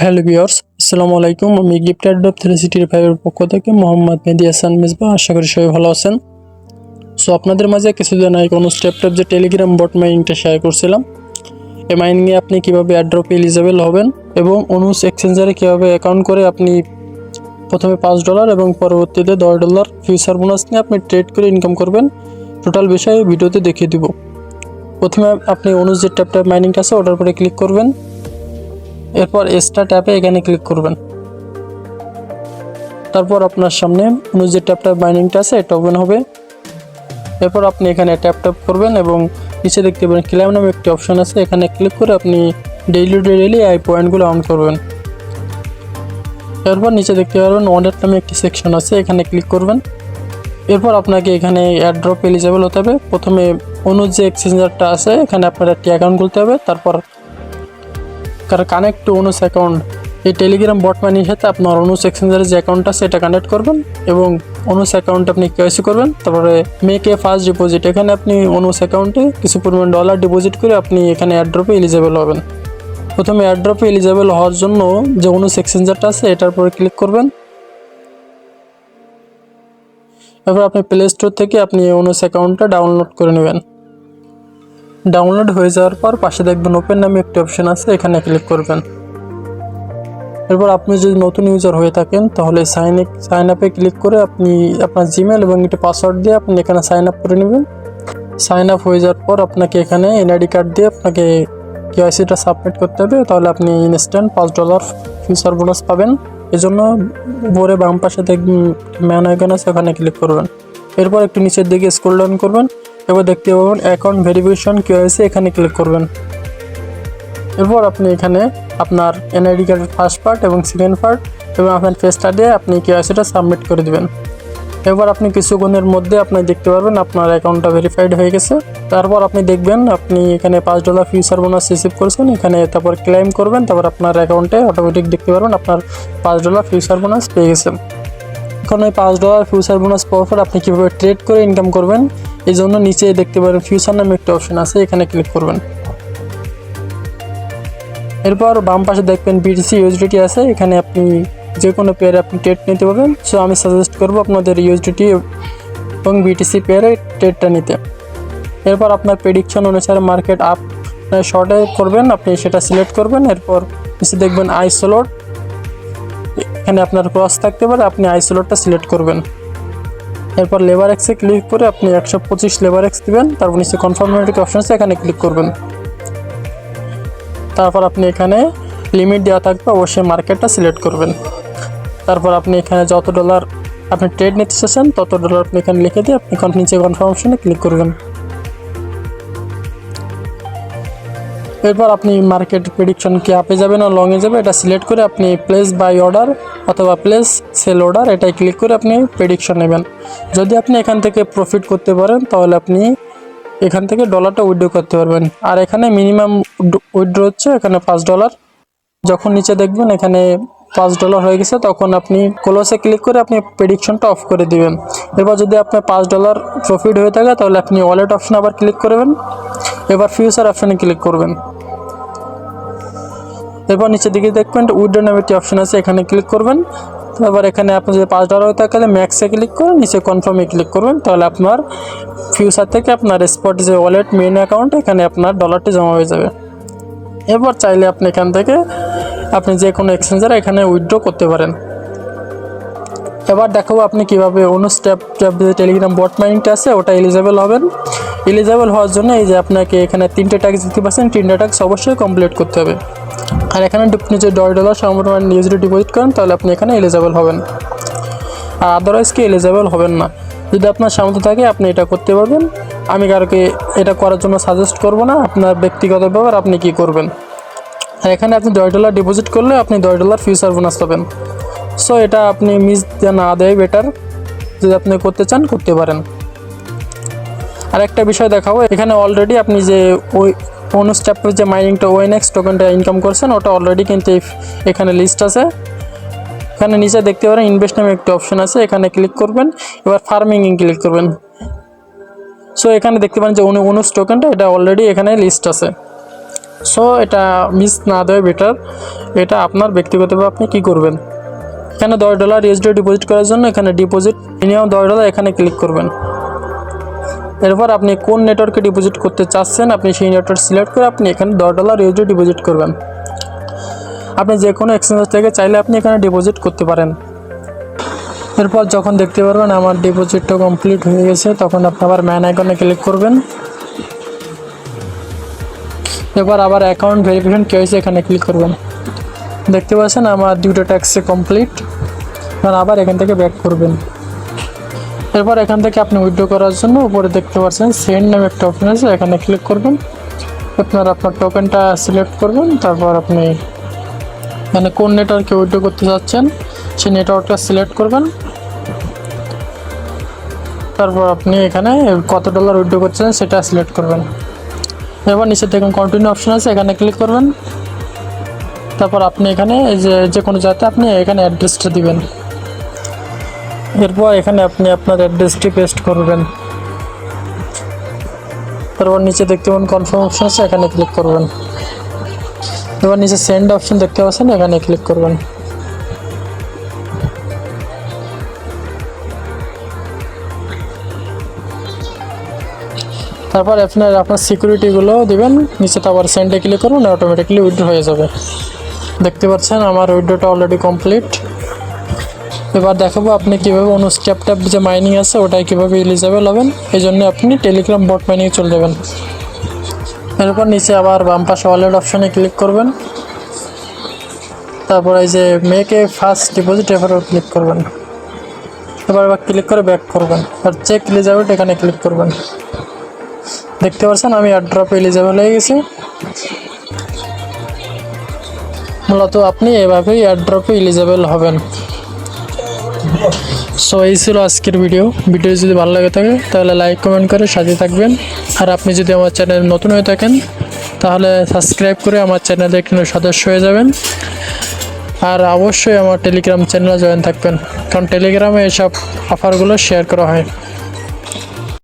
Hello viewers, আসসালামু আলাইকুম। আমি গিফট অফ 365 এর পক্ষ থেকে মোহাম্মদ মেহেদী হাসান মিসবাহ। আশা করি সবাই ভালো আছেন। সো আপনাদের মাঝে কিছুদিন আগে কোনো স্টেপ যে টেলিগ্রাম বট মাইনিংটা শেয়ার করছিলাম। এই মাইনিংয়ে আপনি কীভাবে অ্যাড্রপ এলিজিবল হবেন এবং অনুস এক্সচেঞ্জারে কীভাবে অ্যাকাউন্ট করে আপনি প্রথমে $5 এবং পরবর্তীতে $10 ফিউচার বোনাস নিয়ে আপনি ট্রেড করে ইনকাম করবেন, টোটাল বিষয়ে ভিডিওতে দেখিয়ে দিব। প্রথমে আপনি অনুস যে ট্যাপ মাইনিংটা আছে ওটার উপরে ক্লিক করবেন। এরপর স্টার্ট ট্যাপে এখানে ক্লিক করবেন। তারপর আপনার সামনে যে ট্যাপ মাইনিংটা আছে এটা ওপেন হবে। এরপর আপনি এখানে ট্যাপ করবেন এবং নিচে দেখতে পাবেন ক্লেম নামে একটি অপশন আছে, এখানে ক্লিক করে আপনি ডেইলি এই পয়েন্টগুলো অন করবেন। এরপর নিচে দেখতে পাবেন ওয়ালেট নামে একটি সেকশন আছে, এখানে ক্লিক করবেন। এরপর আপনাকে এখানে অ্যাড্রপ এলিজিবল হতে হবে। প্রথমে যে এক্সচেঞ্জারটা আছে এখানে আপনার একটি অ্যাকাউন্ট খুলতে হবে। তারপর কানেক্ট টু অনুস অ্যাকাউন্ট, এই টেলিগ্রাম বট মাইনিংয়ের সাথে আপনার অনুস এক্সচেঞ্জারের যে অ্যাকাউন্ট আছে এটা কানেক্ট করবেন এবং অনুস অ্যাকাউন্ট আপনি কেওয়াইসি করবেন। তারপরে মেক এ ফার্স্ট ডিপোজিট, এখানে আপনি অনুস অ্যাকাউন্টে কিছু পরিমাণ ডলার ডিপোজিট করে আপনি এখানে অ্যাড্রপে এলিজিবল হবেন। প্রথমে অ্যাড্রপে এলিজিবল হওয়ার জন্য যে অনুস এক্সচেঞ্জারটা আছে এটার উপরে ক্লিক করবেন। এরপর আপনি প্লে স্টোর থেকে আপনি অনুস অ্যাকাউন্টটা ডাউনলোড করে নেবেন। ডাউনলোড হয়ে যাওয়ার পর পাশে দেখবেন ওপেন নামে একটি অপশন আছে, এখানে ক্লিক করবেন। এরপর আপনি যদি নতুন ইউজার হয়ে থাকেন তাহলে সাইন আপে ক্লিক করে আপনি আপনার জিমেল এবং একটা পাসওয়ার্ড দিয়ে আপনি এখানে সাইন আপ করে নেবেন। সাইন আপ হয়ে যাওয়ার পর আপনাকে এখানে এনআইডি কার্ড দিয়ে আপনাকে কেওয়াইসিটা সাবমিট করতে হবে, তাহলে আপনি ইনস্ট্যান্ট $5 ফিউচার বোনাস পাবেন। এজন্য উপরে বাম পাশে দেখবেন ম্যান আইকন আছে, ওখানে ক্লিক করবেন। এরপর একটু নিচের দিকে স্ক্রল ডাউন করবেন, এবার দেখতে পাবেন অ্যাকাউন্ট ভেরিফিকেশন কেওয়াইসি, এখানে ক্লিক করবেন। এরপর আপনি এখানে আপনার এনআইডি কার্ডের ফার্স্ট পার্ট এবং সেকেন্ড পার্ট এবং আপনার ফেসটা দিয়ে আপনি কেওয়াইসিটা সাবমিট করে দেবেন। এবার আপনি কিছুক্ষণের মধ্যে আপনি দেখতে পারবেন আপনার অ্যাকাউন্টটা ভেরিফাইড হয়ে গেছে। তারপর আপনি দেখবেন আপনি এখানে $5 ফিউচার বোনাস রিসিভ করেছেন, এখানে তারপর ক্লেম করবেন। তারপর আপনার অ্যাকাউন্টে অটোমেটিক দেখতে পারবেন আপনার $5 ফিউচার বোনাস পেয়ে গেছেন। এখন ওই $5 ফিউচার বোনাস পাওয়ার পর আপনি কীভাবে ট্রেড করে ইনকাম করবেন, এই জন্য নিচে দেখতে পারেন ফিউচার নামে একটা অপশন আছে, এখানে ক্লিক করবেন। এরপর বাম পাশে দেখবেন BTC USDT আছে, এখানে আপনি যে কোনো পেয়ারে আপনি ট্রেড নিতে পারবেন। সো আমি সাজেস্ট করব আপনাদের USDT এবং BTC পেয়ারে ট্রেডটা নিতে। এরপর আপনার প্রেডিকশন অনুসারে মার্কেট আপ শর্টে করবেন, আপনি সেটা সিলেক্ট করবেন। এরপর নিচে দেখবেন আইসোলোট, এখানে আপনার ক্রস থাকতে পারে, আপনি আইসোলোটটা সিলেক্ট করবেন। এরপর লেবার এক্সে ক্লিক করে আপনি 125 লেবার এক্স দেবেন। তারপর নিচে কনফার্মেটিভ অপশন আছে, এখানে ক্লিক করবেন। তারপর আপনি এখানে লিমিট দেওয়া থাকবে, অবশ্যই মার্কেটটা সিলেক্ট করবেন। তারপর আপনি এখানে যত ডলার আপনি ট্রেড নিতে চাচ্ছেন তত ডলার আপনি এখানে লিখে দিয়ে আপনি নিচে কনফার্ম অপশনে ক্লিক করবেন। এরপর আপনি মার্কেট প্রেডিকশন কি আপে যাবে না লংয়ে যাবে এটা সিলেক্ট করে আপনি প্লেস বাই অর্ডার অথবা প্লেস সেল অর্ডার এটাই ক্লিক করে আপনি প্রেডিকশন নেবেন। যদি আপনি এখান থেকে প্রফিট করতে পারেন তাহলে আপনি এখান থেকে ডলারটা উইথড্র করতে পারবেন। আর এখানে মিনিমাম উইথড্র হচ্ছে এখানে $5। যখন নিচে দেখবেন এখানে $5 হয়ে গেছে তখন আপনি ক্লোজে ক্লিক করে আপনি প্রেডিকশনটা অফ করে দিবেন। এবার যদি আপনার $5 প্রফিট হয়ে থাকে তাহলে আপনি ওয়ালেট অপশন আবার ক্লিক করবেন। এবার ফিউচার অপশনে ক্লিক করবেন। এরপর নিচের দিকে দেখবেন উইথড্র নামে একটি অপশন আছে, এখানে ক্লিক করবেন। তারপর এখানে আপনি যদি $5 হয়ে থাকে তাহলে ম্যাক্সে ক্লিক করে নিচে কনফার্মে ক্লিক করবেন, তাহলে আপনার ফিউচার থেকে আপনার স্পট যে ওয়ালেট মেইন অ্যাকাউন্ট এখানে আপনার ডলারটি জমা হয়ে যাবে। এরপর চাইলে আপনি এখান থেকে আপনি যে কোনো এক্সচেঞ্জারে এখানে উইথড্র করতে পারেন। এবার দেখাবো আপনি কীভাবে অনুস ট্যাপ যে টেলিগ্রাম বট মাইনিংটা আছে ওটা এলিজিবল হবেন। এলিজিবল হওয়ার জন্য এই যে আপনাকে এখানে 3টে ট্যাক্স দিতে পারছেন, 3টে ট্যাক্স অবশ্যই কমপ্লিট করতে হবে। আর এখানে আপনি যে $10 সমপরিমাণ USD ডিপোজিট করেন তাহলে আপনি এখানে এলিজিবল হবেন, আর আদারওয়াইজ কি এলিজিবল হবেন না। যদি আপনার সামর্থ্য থাকে আপনি এটা করতে পারবেন, আমি কারোকে এটা করার জন্য সাজেস্ট করব না, আপনার ব্যক্তিগত ব্যাপার আপনি কি করবেন। আর এখানে আপনি $10 ডিপোজিট করলে আপনি $10 ফিউচার বোনাস পাবেন। সো এটা আপনি মিস না দেয় বেটার, যদি আপনি করতে চান করতে পারেন। আর একটা বিষয় দেখাবো, এখানে অলরেডি আপনি যে ওই অনুস ট্যাপের যে মাইনিংটা ONX টোকেনটা ইনকাম করছেন ওটা অলরেডি কিন্তু এখানে লিস্ট আছে। এখানে নিচে দেখতে পারেন ইনভেস্ট নামে একটা অপশন আছে, এখানে ক্লিক করবেন। এবার ফার্মিং ক্লিক করবেন। সো এখানে দেখতে পারেন যে অনুস টোকেনটা এটা অলরেডি এখানে লিস্ট আছে। সো এটা মিস না দেওয়া বেটার। এটা আপনার ব্যক্তিগতভাবে আপনি কী করবেন, এখানে $10 ইউএসডি ডিপোজিট করার জন্য এখানে ডিপোজিট মিনিমাম $10 এখানে ক্লিক করবেন। এরপর আপনি কোন নেটওয়ার্কে ডিপোজিট করতে চাচ্ছেন আপনি সেই নেটওয়ার্ক সিলেক্ট করে আপনি এখানে $10 ইউএসডি ডিপোজিট করবেন। আপনি যে কোনো এক্সচেঞ্জ থেকে চাইলে আপনি এখানে ডিপোজিট করতে পারেন। এরপর যখন দেখতে পারবেন আমার ডিপোজিটটা কমপ্লিট হয়ে গেছে, তখন আপনি আবার ম্যান আইকনে ক্লিক করবেন। এবার আবার অ্যাকাউন্ট ভেরিফিকেশন কেওয়াইসি এখানে ক্লিক করবেন। দেখতে পাচ্ছেন আমার দুটো ট্যাক্সে কমপ্লিট। আবার এখান থেকে ব্যাক করবেন। এরপর এখান থেকে আপনি উইথড্র করার জন্য উপরে দেখতে পাচ্ছেন সেন্ড নামে একটা অপশন আছে, এখানে ক্লিক করবেন। আপনার টোকেনটা সিলেক্ট করবেন, তারপর আপনি মানে কোন নেটওয়ার্কে উইথড্র করতে চাচ্ছেন সেই নেটওয়ার্কটা সিলেক্ট করবেন। তারপর আপনি এখানে কত ডলার উইথড্র করছেন সেটা সিলেক্ট করবেন। এবার নিচে দেখুন কন্টিনিউ অপশন আছে, এখানে ক্লিক করবেন। তারপর আপনি এখানে যে কোনো জায়গাতে আপনি এখানে অ্যাড্রেসটা দিবেন। এরপর এখানে আপনি আপনার অ্যাড্রেসটি পেস্ট করবেন। তারপর নিচে দেখতে পাবেন কনফার্ম অপশন আছে, এখানে ক্লিক করবেন। এবার নিচে সেন্ড অপশন দেখতে পাচ্ছেন, এখানে ক্লিক করবেন। তারপর আপনার সিকিউরিটিগুলো দিবেন, নিচে আবার সেন্ডে ক্লিক করুন, অটোমেটিকলি উইথড্র হয়ে যাবে। দেখতে পাচ্ছেন আমার উইথড্রটা অলরেডি কমপ্লিট। এবার দেখাবো আপনি কীভাবে স্টেপ যে মাইনিং আছে ওটাই কীভাবে এলিজেবল হবেন। এই জন্য আপনি টেলিগ্রাম বট মাইনিংয়ে চলে যাবেন। এরপর নিচে আবার বাম পাশে ওয়ালেট অপশানে ক্লিক করবেন। তারপর এই যে মেক এ ফার্স্ট ডিপোজিট এবার ক্লিক করবেন। এবার ক্লিক করে ব্যাক করবেন আর চেক এলিজেবল এখানে ক্লিক করবেন। দেখতে পাচ্ছেন আমি এয়ারড্রপ এলিজেবল হয়ে গেছি। মূলত আপনি এভাবেই এয়ারড্রপে এলিজেবল হবেন। সো এই ছিল আজকের ভিডিও যদি ভালো লাগে থাকে তাহলে লাইক কমেন্ট করে সাথে থাকবেন। আর আপনি যদি আমার চ্যানেল নতুন হয়ে থাকেন তাহলে সাবস্ক্রাইব করে আমার চ্যানেলে একটি সদস্য হয়ে যাবেন। আর অবশ্যই আমার টেলিগ্রাম চ্যানেলে জয়েন থাকবেন, কারণ টেলিগ্রামে এসব অফারগুলো শেয়ার করা হয়।